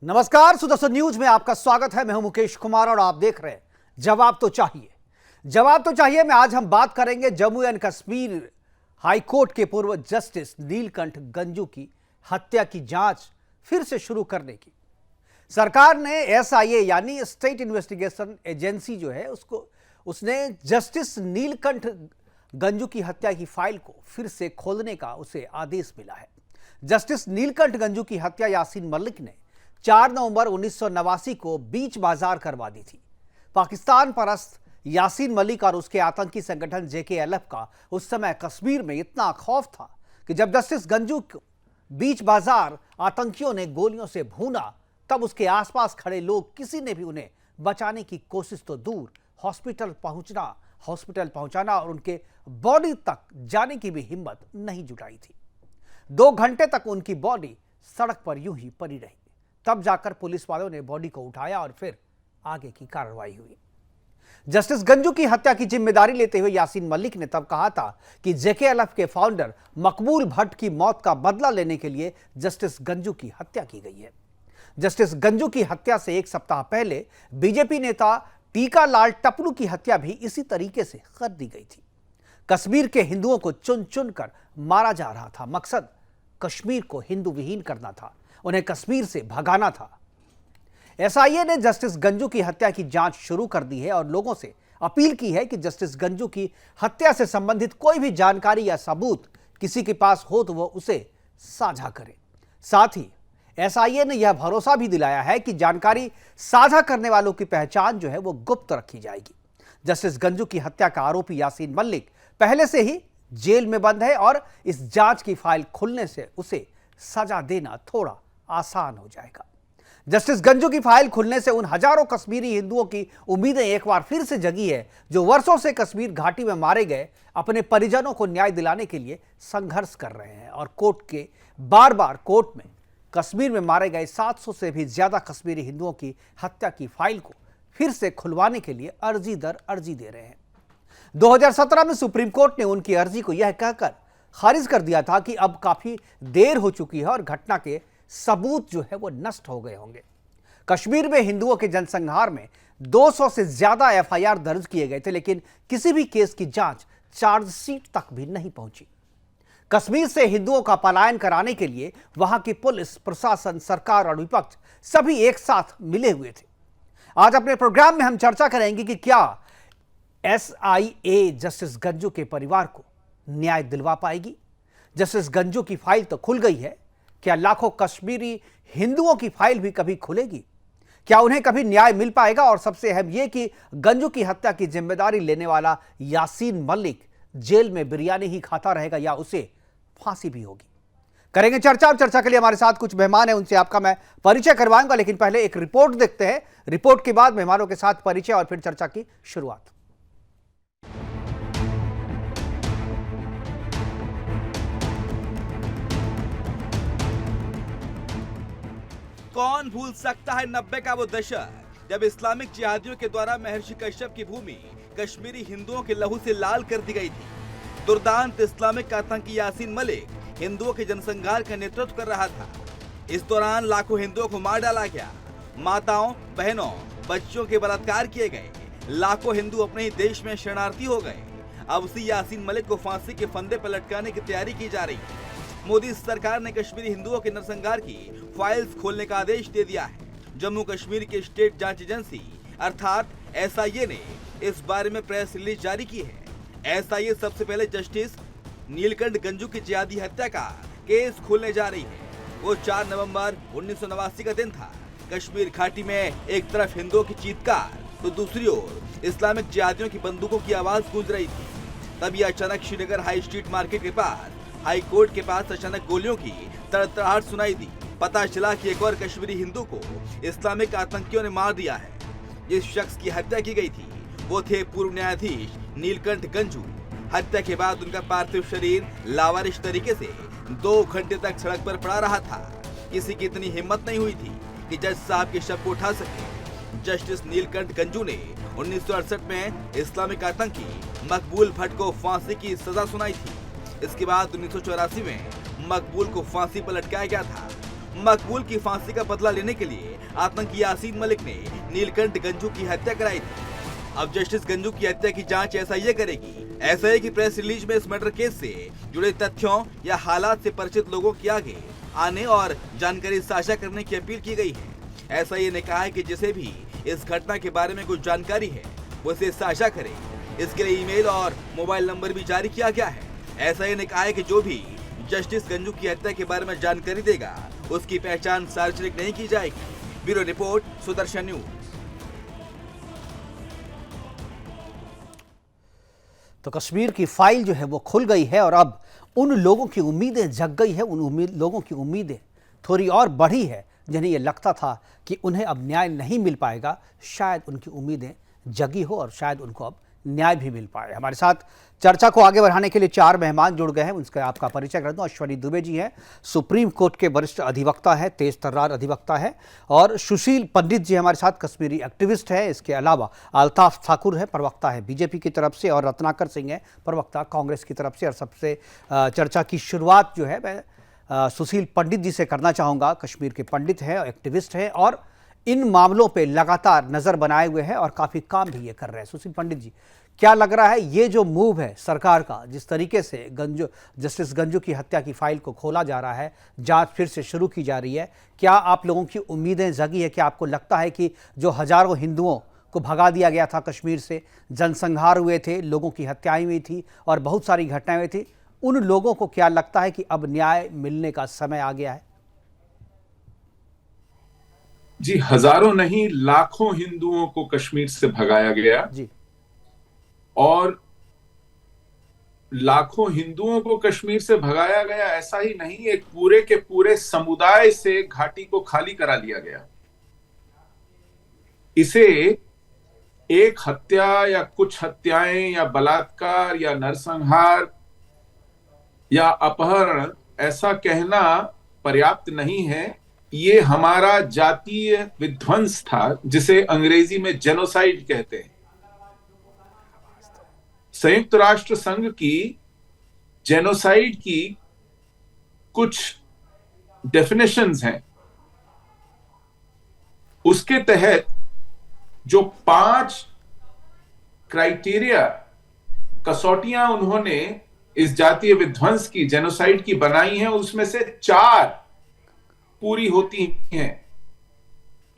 नमस्कार, सुदर्शन न्यूज में आपका स्वागत है। मैं हूं मुकेश कुमार और आप देख रहे हैं जवाब तो चाहिए। जवाब तो चाहिए में आज हम बात करेंगे जम्मू एंड कश्मीर हाईकोर्ट के पूर्व जस्टिस नीलकंठ गंजू की हत्या की जांच फिर से शुरू करने की। सरकार ने एसआईए यानी स्टेट इन्वेस्टिगेशन एजेंसी जो है उसने जस्टिस नीलकंठ गंजू की हत्या की फाइल को फिर से खोलने का उसे आदेश मिला है। जस्टिस नीलकंठ गंजू की हत्या यासीन मलिक ने 4 नवंबर 1989 को बीच बाजार करवा दी थी। पाकिस्तान परस्त यासीन मलिक और उसके आतंकी संगठन जेकेएलएफ का उस समय कश्मीर में इतना खौफ था कि जब जस्टिस गंजू को बीच बाजार आतंकियों ने गोलियों से भूना, तब उसके आसपास खड़े लोग किसी ने भी उन्हें बचाने की कोशिश तो दूर, हॉस्पिटल पहुंचाना और उनके बॉडी तक जाने की भी हिम्मत नहीं जुटाई थी। 2 घंटे तक उनकी बॉडी सड़क पर यूं ही पड़ी रही। तब जाकर पुलिस वालों ने बॉडी को उठाया और फिर आगे की कार्रवाई हुई। जस्टिस गंजू की हत्या की जिम्मेदारी लेते हुए यासीन मलिक ने तब कहा था कि जेकेएलएफ के फाउंडर मकबूल भट्ट की मौत का बदला लेने के लिए जस्टिस गंजू की हत्या की गई है। जस्टिस गंजू की हत्या से 1 सप्ताह पहले बीजेपी नेता टीका लाल टपलू की हत्या भी इसी तरीके से कर दी गई थी। कश्मीर के हिंदुओं को चुन चुन कर मारा जा रहा था। मकसद कश्मीर को हिंदू विहीन करना था, उन्हें कश्मीर से भगाना था। एसआईए ने जस्टिस गंजू की हत्या की जांच शुरू कर दी है और लोगों से अपील की है कि जस्टिस गंजू की हत्या से संबंधित कोई भी जानकारी या सबूत किसी के पास हो तो वो उसे साझा करे। साथ ही एसआईए ने यह भरोसा भी दिलाया है कि जानकारी साझा करने वालों की पहचान जो है वो गुप्त रखी जाएगी। जस्टिस गंजू की हत्या का आरोपी यासीन मलिक पहले से ही जेल में बंद है और इस जांच की फाइल खुलने से उसे सजा देना थोड़ा आसान हो जाएगा। जस्टिस गंजू की फाइल खुलने से उन हजारों कश्मीरी हिंदुओं की उम्मीदें एक बार फिर से जगी है जो वर्षों से कश्मीर घाटी में मारे गए अपने परिजनों को न्याय दिलाने के लिए संघर्ष कर रहे हैं और कोर्ट में कश्मीर में मारे गए 700 से भी ज्यादा कश्मीरी हिंदुओं की हत्या की फाइल को फिर से खुलवाने के लिए अर्जी दर अर्जी दे रहे हैं। 2017 में सुप्रीम कोर्ट ने उनकी अर्जी को यह कहकर खारिज कर दिया था कि अब काफी देर हो चुकी है और घटना के सबूत जो है वो नष्ट हो गए होंगे। कश्मीर में हिंदुओं के जनसंहार में 200 से ज्यादा एफआईआर दर्ज किए गए थे, लेकिन किसी भी केस की जांच चार्जशीट तक भी नहीं पहुंची। कश्मीर से हिंदुओं का पलायन कराने के लिए वहां की पुलिस प्रशासन, सरकार और विपक्ष सभी एक साथ मिले हुए थे। आज अपने प्रोग्राम में हम चर्चा करेंगे कि क्या एसआईए जस्टिस गंजू के परिवार को न्याय दिलवा पाएगी। जस्टिस गंजू की फाइल तो खुल गई है, क्या लाखों कश्मीरी हिंदुओं की फाइल भी कभी खुलेगी? क्या उन्हें कभी न्याय मिल पाएगा? और सबसे अहम यह कि गंजू की हत्या की जिम्मेदारी लेने वाला यासीन मलिक जेल में बिरयानी ही खाता रहेगा या उसे फांसी भी होगी? करेंगे चर्चा। और चर्चा के लिए हमारे साथ कुछ मेहमान हैं, उनसे आपका मैं परिचय करवाऊंगा, लेकिन पहले एक रिपोर्ट देखते हैं। रिपोर्ट के बाद मेहमानों के साथ परिचय और फिर चर्चा की शुरुआत। कौन भूल सकता है 90 का वो दशक जब इस्लामिक जिहादियों के द्वारा महर्षि कश्यप की भूमि कश्मीरी हिंदुओं के लहू से लाल कर दी गई थी। दुर्दांत इस्लामिक आतंकी यासीन मलिक हिंदुओं के जनसंहार का नेतृत्व कर रहा था। इस दौरान लाखों हिंदुओं को मार डाला गया, माताओं, बहनों, बच्चों के बलात्कार किए गए, लाखों हिंदू अपने ही देश में शरणार्थी हो गए। अब उसी यासीन मलिक को फांसी के फंदे पर लटकाने की तैयारी की जा रही है। मोदी सरकार ने कश्मीरी हिंदुओं के नरसंहार की फाइल्स खोलने का आदेश दे दिया है। जम्मू कश्मीर की स्टेट जांच एजेंसी अर्थात एसआईए ने इस बारे में प्रेस रिलीज जारी की है। एसआईए सबसे पहले जस्टिस नीलकंठ गंजू की जिहादी हत्या का केस खोलने जा रही है। वो 4 नवंबर 1989 का दिन था। कश्मीर घाटी में एक तरफ हिंदुओं की चीत्कार तो दूसरी ओर इस्लामिक जिहादियों की बंदूकों की आवाज गूंज रही थी। तभी अचानक श्रीनगर हाई स्ट्रीट मार्केट के पास हाई कोर्ट के पास अचानक गोलियों की तड़तड़ाहट सुनाई दी। पता चला कि एक और कश्मीरी हिंदू को इस्लामिक आतंकियों ने मार दिया है। जिस शख्स की हत्या की गई थी वो थे पूर्व न्यायाधीश नीलकंठ गंजू। हत्या के बाद उनका पार्थिव शरीर लावारिश तरीके से 2 घंटे तक सड़क पर पड़ा रहा था। किसी की इतनी हिम्मत नहीं हुई थी कि जज साहब के शव को उठा सके। जस्टिस नीलकंठ गंजू ने 1968 में इस्लामिक आतंकी मकबूल भट्ट को फांसी की सजा सुनाई थी। इसके बाद 1984 में मकबूल को फांसी पर लटकाया गया था। मकबूल की फांसी का बदला लेने के लिए आतंकी यासीन मलिक ने नीलकंठ गंजू की हत्या कराई थी। अब जस्टिस गंजू की हत्या की जांच एसआईए करेगी। एसआईए की प्रेस रिलीज में इस मर्डर केस से जुड़े तथ्यों या हालात से परिचित लोगों के आगे आने और जानकारी साझा करने की अपील की गई है। एसआईए ने कहा है कि जिसे भी इस घटना के बारे में कुछ जानकारी है वो इसे साझा करे। इसके लिए ईमेल और मोबाइल नंबर भी जारी किया गया है। एसआईए ने कहा है कि जो भी जस्टिस गंजू की हत्या के बारे में जानकारी देगा उसकी पहचान सार्वजनिक नहीं की जाएगी। Bureau report, Sudarshan news. तो कश्मीर की फाइल जो है वो खुल गई है और अब उन लोगों की उम्मीदें जग गई है, उन लोगों की उम्मीदें थोड़ी और बढ़ी है जिन्हें ये लगता था कि उन्हें अब न्याय नहीं मिल पाएगा। शायद उनकी उम्मीदें जगी हो और शायद उनको अब न्याय भी मिल पाए। हमारे साथ चर्चा को आगे बढ़ाने के लिए 4 मेहमान जुड़ गए हैं। उनका आपका परिचय कर दूं। अश्वनी दुबे जी हैं, सुप्रीम कोर्ट के वरिष्ठ अधिवक्ता है, तेज तर्रार अधिवक्ता है, और सुशील पंडित जी हमारे साथ कश्मीरी एक्टिविस्ट है। इसके अलावा अल्ताफ ठाकुर है, प्रवक्ता है बीजेपी की तरफ से, और रत्नाकर सिंह है, प्रवक्ता कांग्रेस की तरफ से। और सबसे चर्चा की शुरुआत जो है मैं सुशील पंडित जी से करना चाहूँगा। कश्मीर के पंडित हैं, एक्टिविस्ट हैं और इन मामलों पे लगातार नजर बनाए हुए हैं और काफी काम भी ये कर रहे हैं। सुशील पंडित जी, क्या लग रहा है ये जो मूव है सरकार का, जिस तरीके से जस्टिस गंजू की हत्या की फाइल को खोला जा रहा है, जांच फिर से शुरू की जा रही है, क्या आप लोगों की उम्मीदें जगी है? क्या आपको लगता है कि जो हजारों हिंदुओं को भगा दिया गया था कश्मीर से, जनसंहार हुए थे, लोगों की हत्याएं हुई थी और बहुत सारी घटनाएं हुई थी, उन लोगों को क्या लगता है कि अब न्याय मिलने का समय आ गया है? जी, हजारों नहीं लाखों हिंदुओं को कश्मीर से भगाया गया जी, और लाखों हिंदुओं को कश्मीर से भगाया गया ऐसा ही नहीं, एक पूरे के पूरे समुदाय से घाटी को खाली करा लिया गया। इसे एक हत्या या कुछ हत्याएं या बलात्कार या नरसंहार या अपहरण ऐसा कहना पर्याप्त नहीं है। ये हमारा जातीय विध्वंस था, जिसे अंग्रेजी में जेनोसाइड कहते हैं। संयुक्त राष्ट्र संघ की जेनोसाइड की कुछ डेफिनेशंस हैं। उसके तहत जो 5 क्राइटेरिया, कसौटियां उन्होंने इस जातीय विध्वंस की, जेनोसाइड की बनाई हैं, उसमें से 4 पूरी होती हैं।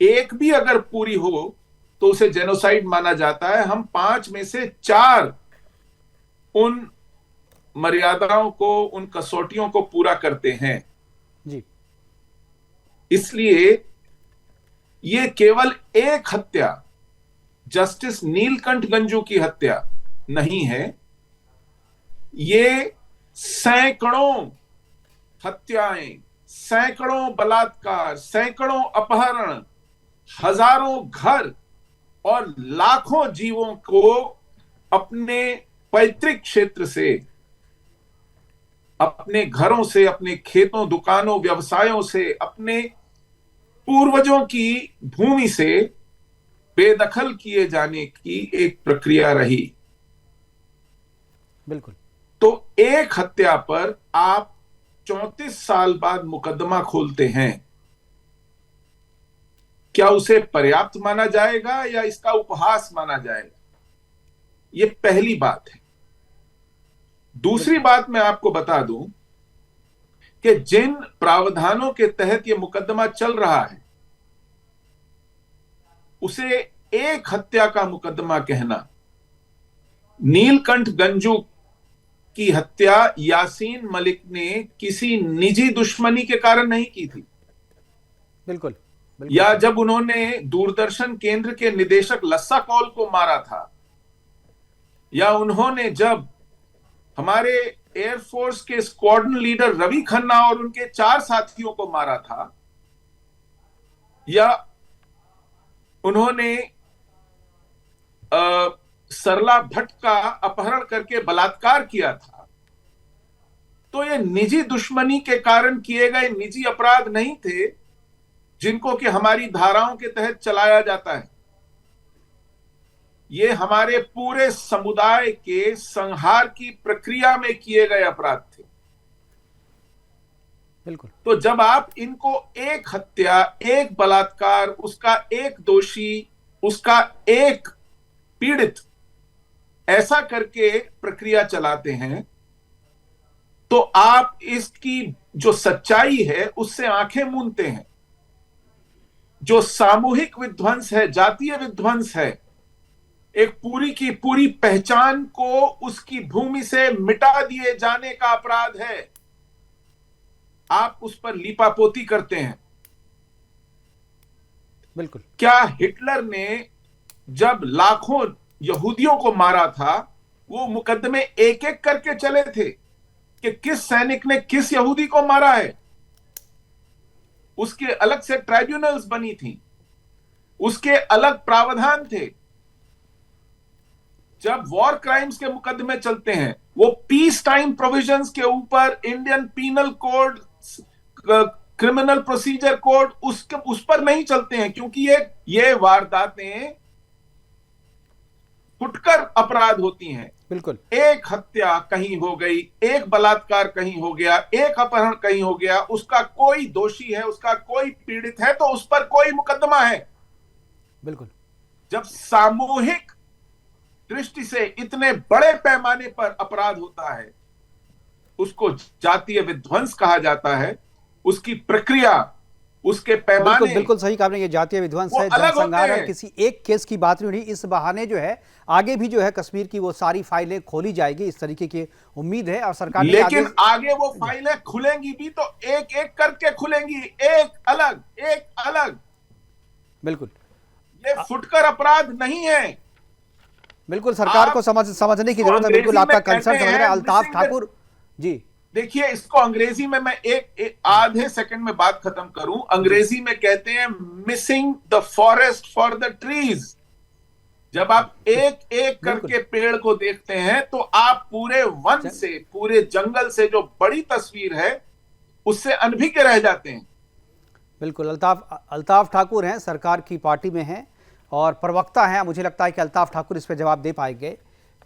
एक भी अगर पूरी हो तो उसे जेनोसाइड माना जाता है। हम 5 में से 4 उन मर्यादाओं को, उन कसौटियों को पूरा करते हैं जी। इसलिए ये केवल एक हत्या, जस्टिस नीलकंठ गंजू की हत्या नहीं है, ये सैकड़ों हत्याएं, सैकड़ों बलात्कार, सैकड़ों अपहरण, हजारों घर और लाखों जीवों को अपने पैतृक क्षेत्र से, अपने घरों से, अपने खेतों, दुकानों, व्यवसायों से, अपने पूर्वजों की भूमि से बेदखल किए जाने की एक प्रक्रिया रही। बिल्कुल। तो एक हत्या पर आप 34 साल बाद मुकदमा खोलते हैं, क्या उसे पर्याप्त माना जाएगा या इसका उपहास माना जाएगा? यह पहली बात है। दूसरी बात मैं आपको बता दूं कि जिन प्रावधानों के तहत यह मुकदमा चल रहा है, उसे एक हत्या का मुकदमा कहना, नीलकंठ गंजू की हत्या यासीन मलिक ने किसी निजी दुश्मनी के कारण नहीं की थी। बिल्कुल, बिल्कुल। या जब उन्होंने दूरदर्शन केंद्र के निदेशक लस्सा कौल को मारा था, या उन्होंने जब हमारे एयरफोर्स के स्क्वाड्रन लीडर रवि खन्ना और उनके 4 साथियों को मारा था, या उन्होंने सरला भट्ट का अपहरण करके बलात्कार किया था, तो ये निजी दुश्मनी के कारण किए गए निजी अपराध नहीं थे जिनको कि हमारी धाराओं के तहत चलाया जाता है। ये हमारे पूरे समुदाय के संहार की प्रक्रिया में किए गए अपराध थे। बिल्कुल। तो जब आप इनको एक हत्या, एक बलात्कार, उसका एक दोषी, उसका एक पीड़ित, ऐसा करके प्रक्रिया चलाते हैं, तो आप इसकी जो सच्चाई है उससे आंखें मूंदते हैं। जो सामूहिक विध्वंस है, जातीय विध्वंस है, एक पूरी की पूरी पहचान को उसकी भूमि से मिटा दिए जाने का अपराध है, आप उस पर लीपापोती करते हैं। बिल्कुल। क्या हिटलर ने जब लाखों यहूदियों को मारा था, वो मुकदमे एक एक करके चले थे कि किस सैनिक ने किस यहूदी को मारा है? उसके अलग से ट्राइब्यूनल्स बनी थी, उसके अलग प्रावधान थे। जब वॉर क्राइम्स के मुकदमे चलते हैं, वो पीस टाइम प्रोविजंस के ऊपर Indian penal code, criminal procedure code उस पर नहीं चलते हैं, क्योंकि ये वारदातें फुटकर अपराध होती हैं। बिल्कुल। एक हत्या कहीं हो गई, एक बलात्कार कहीं हो गया, एक अपहरण कहीं हो गया, उसका कोई दोषी है, उसका कोई पीड़ित है, तो उस पर कोई मुकदमा है। बिल्कुल। जब सामूहिक दृष्टि से इतने बड़े पैमाने पर अपराध होता है, उसको जातीय विध्वंस कहा जाता है। उसकी प्रक्रिया, उसके पैमाने, बिल्कुल बिल्कुल सही कहा आपने, ये जातीय विध्वंस है, जनसंहार है। किसी एक केस की बात नहीं हुई। इस बहाने जो है आगे भी जो है कश्मीर की वो सारी फाइलें खोली जाएगी, इस तरीके की उम्मीद है। और सरकार ने लेकिन आगे वो फाइलें खुलेंगी भी तो एक एक करके खुलेंगी, एक अलग। बिल्कुल। ये फुटकर अपराध नहीं है। बिल्कुल, सरकार को समझने की जरूरत है। बिल्कुल आपका कंसर्न समझ रहे हैं अल्ताफ ठाकुर जी। देखिए, इसको अंग्रेजी में मैं एक आधे सेकंड में बात खत्म करूं। अंग्रेजी में कहते हैं missing the forest for the trees. जब आप एक एक करके पेड़ को देखते हैं, तो आप पूरे वन से, पूरे जंगल से जो बड़ी तस्वीर है, उससे अनभिज्ञ रह जाते हैं। बिल्कुल। अल्ताफ ठाकुर हैं, सरकार की पार्टी में हैं और प्रवक्ता हैं। मुझे लगता है कि अल्ताफ ठाकुर इस पर जवाब दे पाएंगे।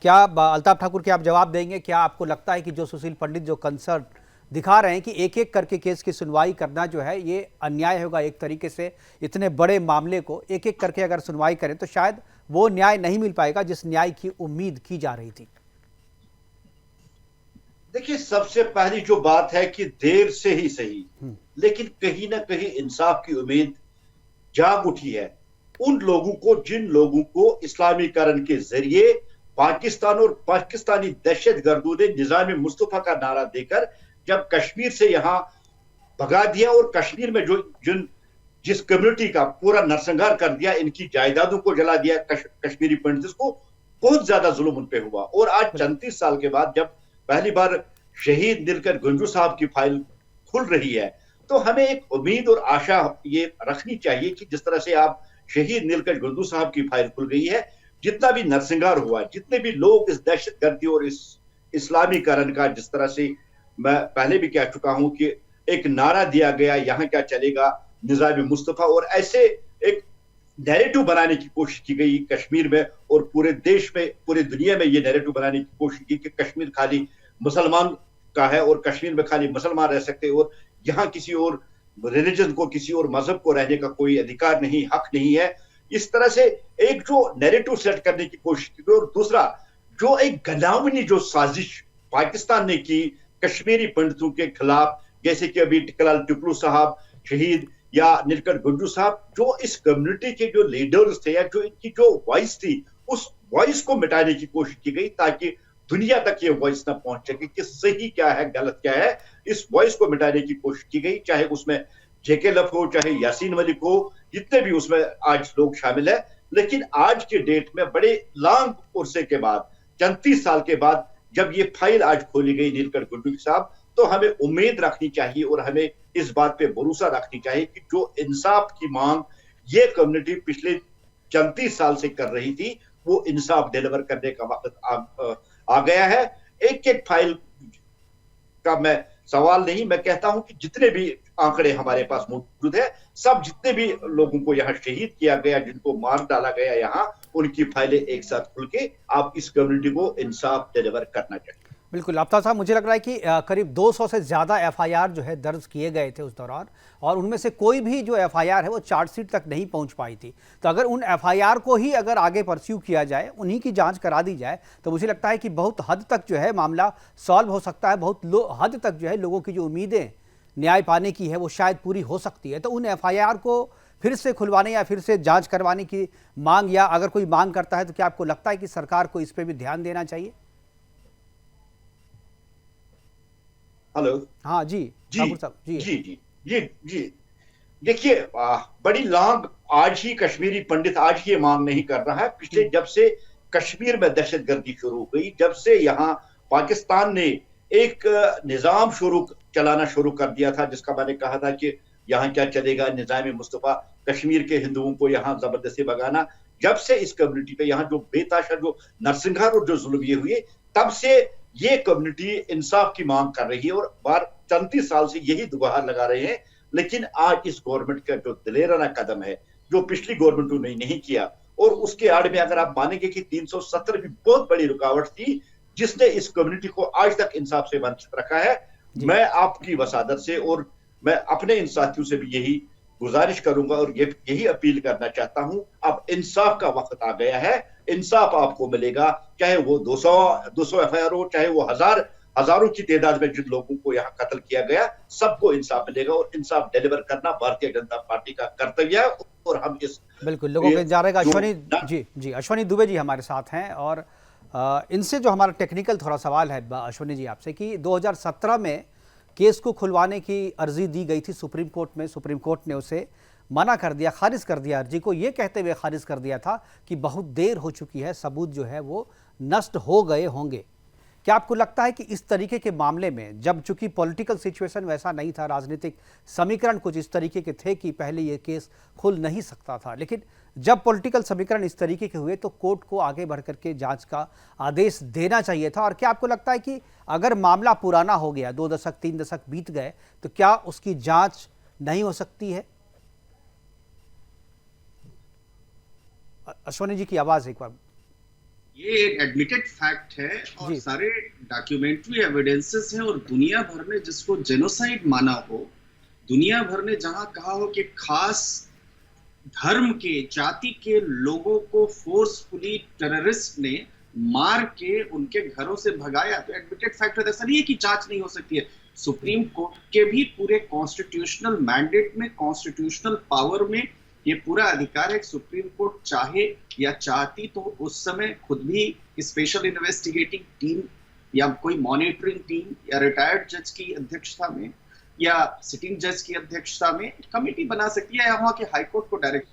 क्या अल्ताफ ठाकुर क्या आप जवाब देंगे? क्या आपको लगता है कि जो सुशील पंडित जो कंसर्न दिखा रहे हैं कि एक एक करके केस की सुनवाई करना जो है ये अन्याय होगा? एक तरीके से इतने बड़े मामले को एक एक करके अगर सुनवाई करें तो शायद वो न्याय नहीं मिल पाएगा जिस न्याय की उम्मीद की जा रही थी। देखिए, सबसे पहली जो बात है कि देर से ही सही, लेकिन कहीं ना कहीं इंसाफ की उम्मीद जाग उठी है उन लोगों को, जिन लोगों को इस्लामीकरण के जरिए पाकिस्तान और पाकिस्तानी दहशतगर्दों ने निजाम मुस्तफा का नारा देकर जब कश्मीर से यहां भगा दिया और कश्मीर में जिस कम्युनिटी का पूरा नरसंहार कर दिया, इनकी जायदादों को जला दिया, कश्मीरी पंडितों को, बहुत ज्यादा जुल्म उन पे हुआ। और आज 34 साल के बाद जब पहली बार शहीद नीलकंठ गंजू साहब की फाइल खुल रही है, तो हमें एक उम्मीद और आशा ये रखनी चाहिए कि जिस तरह से आप शहीद नीलकंठ गंजू साहब की फाइल खुल गई है, जितना भी नरसंहार हुआ, जितने भी लोग इस दहशतगर्दी और इस इस्लामीकरण का, जिस तरह से मैं पहले भी कह चुका हूं कि एक नारा दिया गया, यहां क्या चलेगा, निजाम मुस्तफा, और ऐसे एक नैरेटिव बनाने की कोशिश की गई कश्मीर में और पूरे देश में, पूरी दुनिया में ये नैरेटिव बनाने की कोशिश की कि कश्मीर खाली मुसलमान का है और कश्मीर में खाली मुसलमान रह सकते हैं और यहाँ किसी और रिलीजन को, किसी और मजहब को रहने का कोई अधिकार नहीं, हक नहीं है। इस तरह से एक जो नैरेटिव सेट करने की कोशिश की गई। और दूसरा, जो एक गलामनी जो साजिश पाकिस्तान ने की कश्मीरी पंडितों के खिलाफ, जैसे कि अभी टिकलाल टिपलू साहब शहीद या नीलकंठ गंजू साहब, जो इस कम्युनिटी के जो लीडर्स थे या जो इनकी जो वॉइस थी, उस वॉइस को मिटाने की कोशिश की गई ताकि दुनिया तक ये वॉइस ना पहुंच सके कि सही क्या है, गलत क्या है। इस वॉइस को मिटाने की कोशिश की गई, चाहे उसमें जेके लफ हो, चाहे यासीन मलिक हो, जितने भी उसमें आज लोग शामिल है। लेकिन आज के डेट में बड़े लॉन्ग उर्से के बाद, 34 साल के बाद, जब ये फाइल आज खोली गई नीलकंठ गंजू साहब, तो हमें उम्मीद रखनी चाहिए और हमें इस बात पे भरोसा रखनी चाहिए कि जो इंसाफ की मांग ये कम्युनिटी पिछले 34 साल से कर रही थी, वो इंसाफ डिलीवर करने का वक्त आ गया है। एक एक फाइल का मैं सवाल नहीं, मैं कहता हूं कि जितने भी आंकड़े हमारे पास मौजूद है, सब जितने भी लोगों को यहाँ शहीद किया गया, जिनको मार डाला गया यहाँ, उनकी फाइलें एक साथ खुल के आप इस कम्युनिटी को इंसाफ डिलीवर करना चाहिए। बिल्कुल आफ्ताब साहब, मुझे लग रहा है कि करीब 200 से ज़्यादा एफआईआर जो है दर्ज किए गए थे उस दौरान, और उनमें से कोई भी जो एफआईआर है वो चार्जशीट तक नहीं पहुंच पाई थी। तो अगर उन एफआईआर को ही अगर आगे परस्यू किया जाए, उन्हीं की जांच करा दी जाए, तो मुझे लगता है कि बहुत हद तक जो है मामला सॉल्व हो सकता है। बहुत हद तक जो है लोगों की जो उम्मीदें न्याय पाने की है वो शायद पूरी हो सकती है। तो उन एफआईआर को फिर से खुलवाने या फिर से जाँच करवाने की मांग, या अगर कोई मांग करता है तो क्या आपको लगता है कि सरकार को इस पर भी ध्यान देना चाहिए? हेलो। हाँ जी जी ठाकुर साहब जी जी जी जी देखिए, बड़ी लांग आज ही कश्मीरी पंडित आज ही ये मांग नहीं कर रहा है। पिछले जब से कश्मीर में दहशतगर्दी शुरू हो गई, जब से यहाँ पाकिस्तान ने एक निजाम चलाना शुरू कर दिया था, जिसका मैंने कहा था कि यहाँ क्या चलेगा, निजाम मुस्तफा, कश्मीर के हिंदुओं को यहाँ जबरदस्ती भगाना। जब से इस कम्युनिटी पे यहाँ जो बेताशा जो नरसंहार और जो जुल्म ये हुए, तब से ये कम्युनिटी इंसाफ की मांग कर रही है और 34 साल से यही दुहार लगा रहे हैं। लेकिन आज इस गवर्नमेंट का जो दिलेराना कदम है, जो पिछली गवर्नमेंट ने नहीं किया, और उसके आड़ में अगर आप मानेंगे कि 370 भी बहुत बड़ी रुकावट थी, जिसने इस कम्युनिटी को आज तक इंसाफ से वंचित रखा है। मैं आपकी वसादत से और मैं अपने इन साथियों से भी यही गुजारिश करूंगा और यही अपील करना चाहता हूं, अब इंसाफ का वक्त आ गया है। इंसाफ आपको मिलेगा, चाहे वो 200 एफआईआर हो, चाहे वो हजारों की तादाद में जिन लोगों को यहाँ कत्ल किया गया, सबको इंसाफ मिलेगा। और इंसाफ डिलीवर करना भारतीय जनता पार्टी का कर्तव्य है। और हम इस बिल्कुल लोगों के इंतजार रहेगा। अश्वनी अश्वनी दुबे जी हमारे साथ हैं, और इनसे जो हमारा टेक्निकल थोड़ा सवाल है अश्वनी जी आपसे, कि 2017 में केस को खुलवाने की अर्जी दी गई थी सुप्रीम कोर्ट में। सुप्रीम कोर्ट ने उसे मना कर दिया, खारिज कर दिया अर्जी को, ये कहते हुए खारिज कर दिया था कि बहुत देर हो चुकी है, सबूत जो है वो नष्ट हो गए होंगे। क्या आपको लगता है कि इस तरीके के मामले में, जब चूंकि पॉलिटिकल सिचुएशन वैसा नहीं था, राजनीतिक समीकरण कुछ इस तरीके के थे कि पहले ये केस खुल नहीं सकता था, लेकिन जब पॉलिटिकल समीकरण इस तरीके के हुए तो कोर्ट को आगे बढ़ करके जांच का आदेश देना चाहिए था? और क्या आपको लगता है कि अगर मामला पुराना हो गया, 2 दशक 3 दशक बीत गए, तो क्या उसकी जांच नहीं हो सकती है? अश्वनी जी की आवाज एक बार। ये एक एडमिटेड फैक्ट है और सारे डॉक्यूमेंट्री एविडेंसेस हैं, और दुनिया भर ने जिसको जेनोसाइड माना हो, दुनिया भर ने जहां कहा हो कि खास धर्म के, जाति के लोगों को फोर्सफुली टेररिस्ट ने मार के उनके घरों से भगाया, तो एडमिटेड फैक्ट है। ऐसा नहीं है कि जांच नहीं हो सकती है। सुप्रीम कोर्ट के भी पूरे कॉन्स्टिट्यूशनल मैंडेट में, कॉन्स्टिट्यूशनल पावर में ये पूरा अधिकार है। सुप्रीम कोर्ट चाहे या चाहती तो उस समय खुद भी स्पेशल इन्वेस्टिगेटिंग टीम या कोई मॉनिटरिंग टीम या रिटायर्ड जज की अध्यक्षता में या सिटिंग जज की अध्यक्षता में कमेटी बना सकती है, या वहां के हाईकोर्ट को डायरेक्ट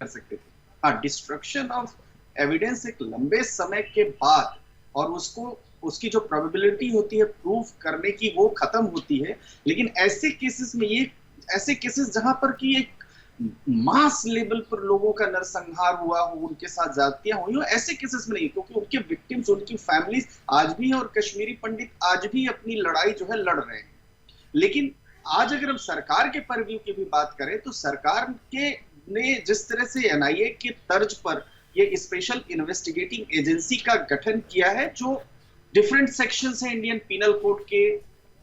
कर सकते थे। हाँ, डिस्ट्रक्शन ऑफ एविडेंस एक लंबे समय के बाद, और उसकी जो प्रोबेबिलिटी होती है प्रूव करने की, वो खत्म होती है। लेकिन ऐसे केसेस में, ये ऐसे केसेस जहां पर कि एक मास लेवल पर लोगों का नरसंहार हुआ हो, उनके साथ ज्यादतियां हुई हो, ऐसे केसेस में नहीं, क्योंकि उनके विक्टिम्स, उनकी फैमिलीज आज भी हैं, और कश्मीरी पंडित आज भी अपनी लड़ाई जो है लड़ रहे हैं। लेकिन आज अगर हम सरकार के परव्यू की भी बात करें, तो सरकार ने जिस तरह से एनआईए के तर्ज पर ये स्पेशल इन्वेस्टिगेटिंग एजेंसी का गठन किया है, जो डिफरेंट सेक्शंस हैं इंडियन पीनल कोड के,